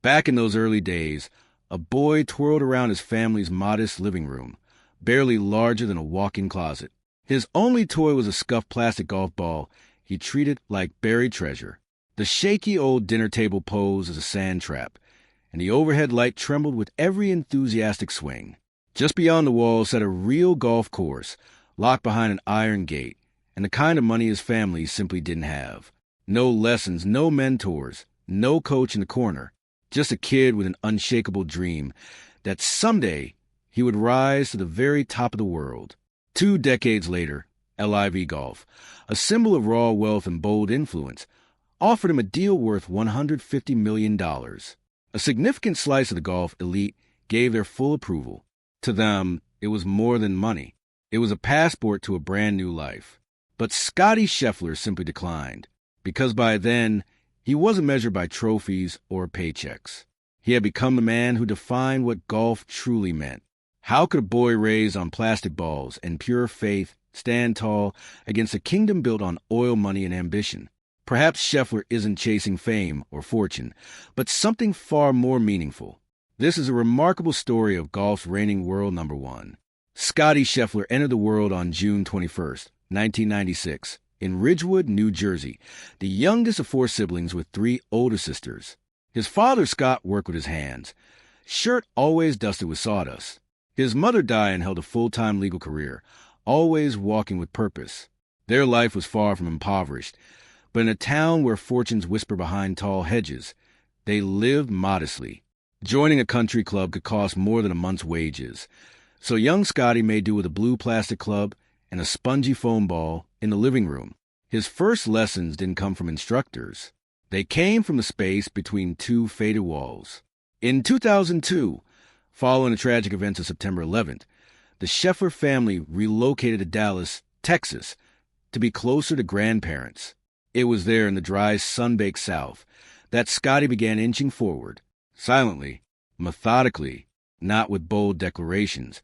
Back in those early days, a boy twirled around his family's modest living room, barely larger than a walk-in closet. His only toy was a scuffed plastic golf ball he treated like buried treasure. The shaky old dinner table posed as a sand trap, and the overhead light trembled with every enthusiastic swing. Just beyond the wall sat a real golf course, locked behind an iron gate, and the kind of money his family simply didn't have. No lessons, no mentors, no coach in the corner. Just a kid with an unshakable dream that someday he would rise to the very top of the world. 2 decades later, LIV Golf, a symbol of raw wealth and bold influence, offered him a deal worth $150 million. A significant slice of the golf elite gave their full approval. To them, it was more than money. It was a passport to a brand new life. But Scottie Scheffler simply declined, because by then, he wasn't measured by trophies or paychecks. He had become the man who defined what golf truly meant. How could a boy raised on plastic balls and pure faith stand tall against a kingdom built on oil money and ambition? Perhaps Scheffler isn't chasing fame or fortune, but something far more meaningful. This is a remarkable story of golf's reigning world number one. Scottie Scheffler entered the world on June 21st, 1996, in Ridgewood, New Jersey, the youngest of 4 siblings with 3 older sisters. His father, Scott, worked with his hands, shirt always dusted with sawdust. His mother, Diane, held a full-time legal career, always walking with purpose. Their life was far from impoverished, but in a town where fortunes whisper behind tall hedges, they lived modestly. Joining a country club could cost more than a month's wages, so young Scottie made do with a blue plastic club and a spongy foam ball in the living room. His first lessons didn't come from instructors. They came from the space between 2 faded walls. In 2002, following the tragic events of September 11th, the Scheffler family relocated to Dallas, Texas, to be closer to grandparents. It was there in the dry, sun-baked South that Scottie began inching forward, silently, methodically, not with bold declarations,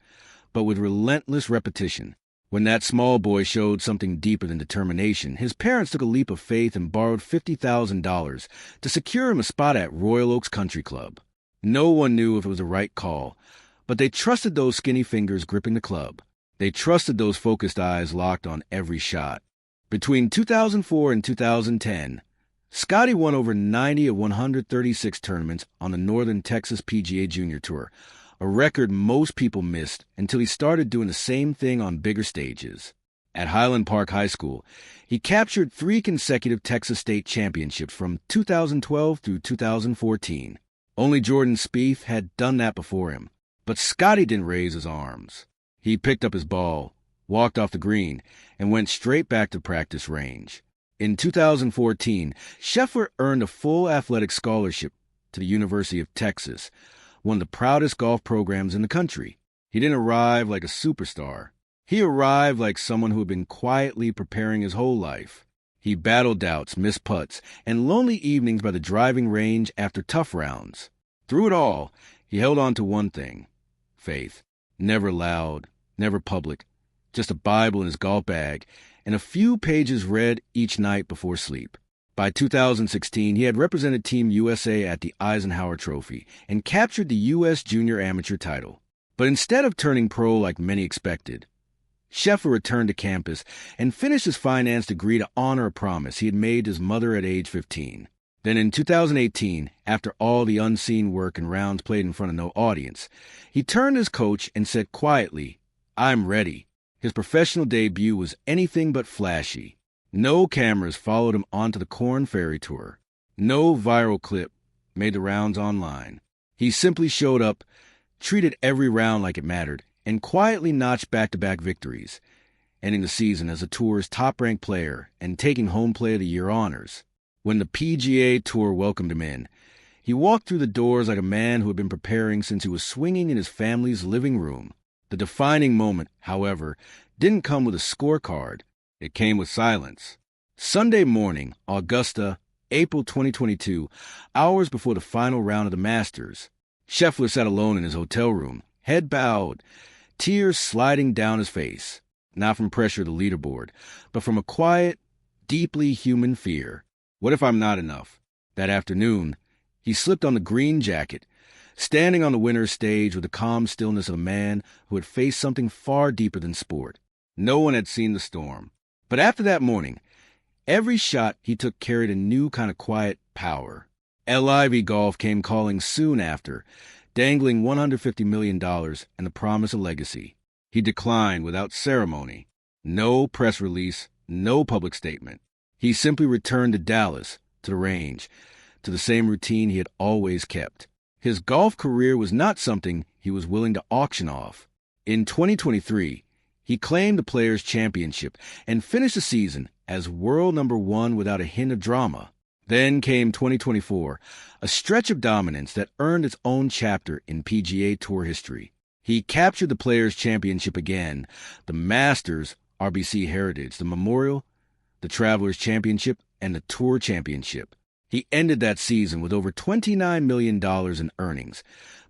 but with relentless repetition. When that small boy showed something deeper than determination, his parents took a leap of faith and borrowed $50,000 to secure him a spot at Royal Oaks Country Club. No one knew if it was the right call, but they trusted those skinny fingers gripping the club. They trusted those focused eyes locked on every shot. Between 2004 and 2010, Scottie won over 90 of 136 tournaments on the Northern Texas PGA Junior Tour, a record most people missed until he started doing the same thing on bigger stages. At Highland Park High School, he captured 3 consecutive Texas state championships from 2012 through 2014. Only Jordan Spieth had done that before him. But Scottie didn't raise his arms. He picked up his ball, walked off the green, and went straight back to practice range. In 2014, Scheffler earned a full athletic scholarship to the University of Texas, one of the proudest golf programs in the country. He didn't arrive like a superstar. He arrived like someone who had been quietly preparing his whole life. He battled doubts, missed putts, and lonely evenings by the driving range after tough rounds. Through it all, he held on to one thing: faith. Never loud, never public, just a Bible in his golf bag and a few pages read each night before sleep. By 2016, he had represented Team USA at the Eisenhower Trophy and captured the U.S. Junior Amateur title. But instead of turning pro like many expected, Scheffler returned to campus and finished his finance degree to honor a promise he had made his mother at age 15. Then in 2018, after all the unseen work and rounds played in front of no audience, he turned to his coach and said quietly, "I'm ready." His professional debut was anything but flashy. No cameras followed him onto the Korn Ferry Tour. No viral clip made the rounds online. He simply showed up, treated every round like it mattered, and quietly notched back-to-back victories, ending the season as the tour's top-ranked player and taking Home Play of the Year honors. When the PGA Tour welcomed him in, he walked through the doors like a man who had been preparing since he was swinging in his family's living room. The defining moment, however, didn't come with a scorecard. It came with silence. Sunday morning, Augusta, April 2022, hours before the final round of the Masters, Scheffler sat alone in his hotel room, head bowed, tears sliding down his face, not from pressure of the leaderboard, but from a quiet, deeply human fear. What if I'm not enough? That afternoon, He slipped on the green jacket, standing on the winner's stage with the calm stillness of a man who had faced something far deeper than sport. No one had seen the storm. But after that morning, every shot he took carried a new kind of quiet power. LIV Golf came calling soon after, dangling $150 million and the promise of legacy. He declined without ceremony. No press release, no public statement. He simply returned to Dallas, to the range, to the same routine he had always kept. His golf career was not something he was willing to auction off. In 2023, he claimed the Players' Championship and finished the season as world number 1 without a hint of drama. Then came 2024, a stretch of dominance that earned its own chapter in PGA Tour history. He captured the Players' Championship again, the Masters RBC Heritage, the Memorial, the Travelers' Championship, and the Tour Championship. He ended that season with over $29 million in earnings,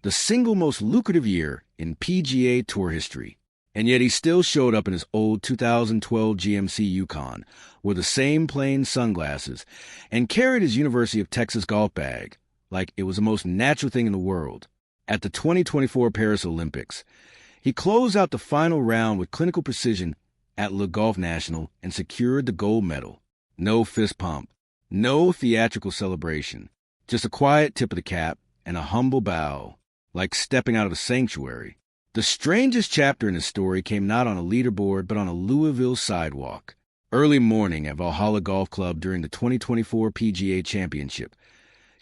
the single most lucrative year in PGA Tour history. And yet he still showed up in his old 2012 GMC Yukon, wore the same plain sunglasses, and carried his University of Texas golf bag like it was the most natural thing in the world. At the 2024 Paris Olympics, he closed out the final round with clinical precision at Le Golf National and secured the gold medal. No fist pump, no theatrical celebration, just a quiet tip of the cap and a humble bow, like stepping out of a sanctuary. The strangest chapter in his story came not on a leaderboard but on a Louisville sidewalk. Early morning at Valhalla Golf Club during the 2024 PGA Championship,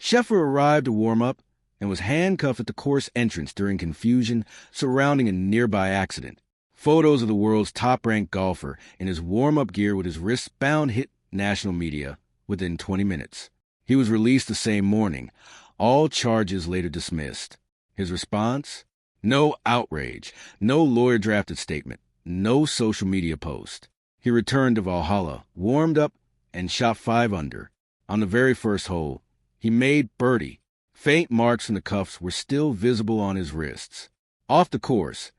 Scheffler arrived to warm up and was handcuffed at the course entrance during confusion surrounding a nearby accident. Photos of the world's top-ranked golfer in his warm-up gear with his wrists bound hit national media within 20 minutes. He was released the same morning, all charges later dismissed. His response? No outrage, no lawyer-drafted statement, no social media post. He returned to Valhalla, warmed up, and shot 5 under. On the very first hole, he made birdie. Faint marks from the cuffs were still visible on his wrists. Off the course,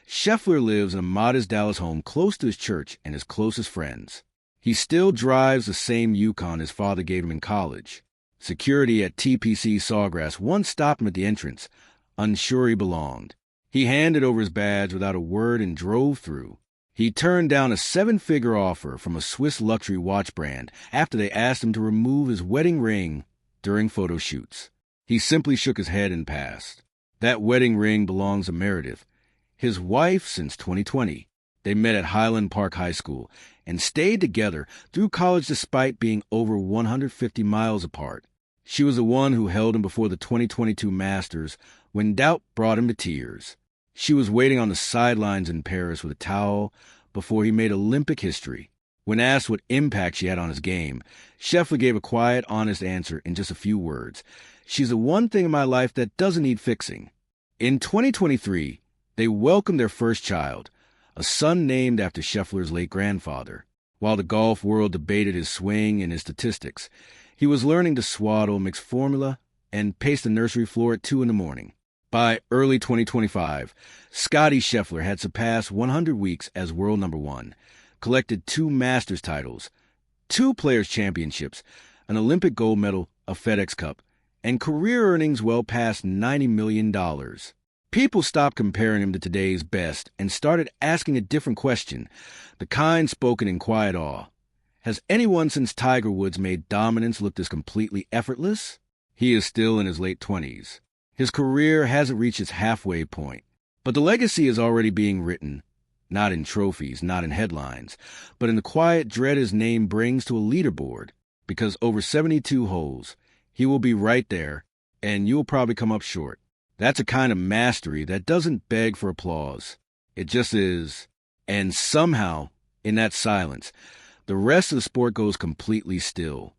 Scheffler lives in a modest Dallas home close to his church and his closest friends. He still drives the same Yukon his father gave him in college. Security at TPC Sawgrass once stopped him at the entrance, unsure he belonged. He handed over his badge without a word and drove through. He turned down a 7-figure offer from a Swiss luxury watch brand after they asked him to remove his wedding ring during photo shoots. He simply shook his head and passed. That wedding ring belongs to Meredith, his wife since 2020. They met at Highland Park High School and stayed together through college despite being over 150 miles apart. She was the one who held him before the 2022 Masters when doubt brought him to tears. She was waiting on the sidelines in Paris with a towel before he made Olympic history. When asked what impact she had on his game, Scheffler gave a quiet, honest answer in just a few words. She's the one thing in my life that doesn't need fixing. In 2023, they welcomed their first child, a son named after Scheffler's late grandfather. While the golf world debated his swing and his statistics, he was learning to swaddle, mix formula, and pace the nursery floor at 2 a.m. By early 2025, Scottie Scheffler had surpassed 100 weeks as world number 1, collected 2 Masters titles, 2 Players' Championships, an Olympic gold medal, a FedEx Cup, and career earnings well past $90 million. People stopped comparing him to today's best and started asking a different question, the kind spoken in quiet awe. Has anyone since Tiger Woods made dominance look this completely effortless? He is still in his late 20s. His career hasn't reached its halfway point, but the legacy is already being written, not in trophies, not in headlines, but in the quiet dread his name brings to a leaderboard, because over 72 holes, he will be right there, and you'll probably come up short. That's a kind of mastery that doesn't beg for applause. It just is. And somehow, in that silence, the rest of the sport goes completely still.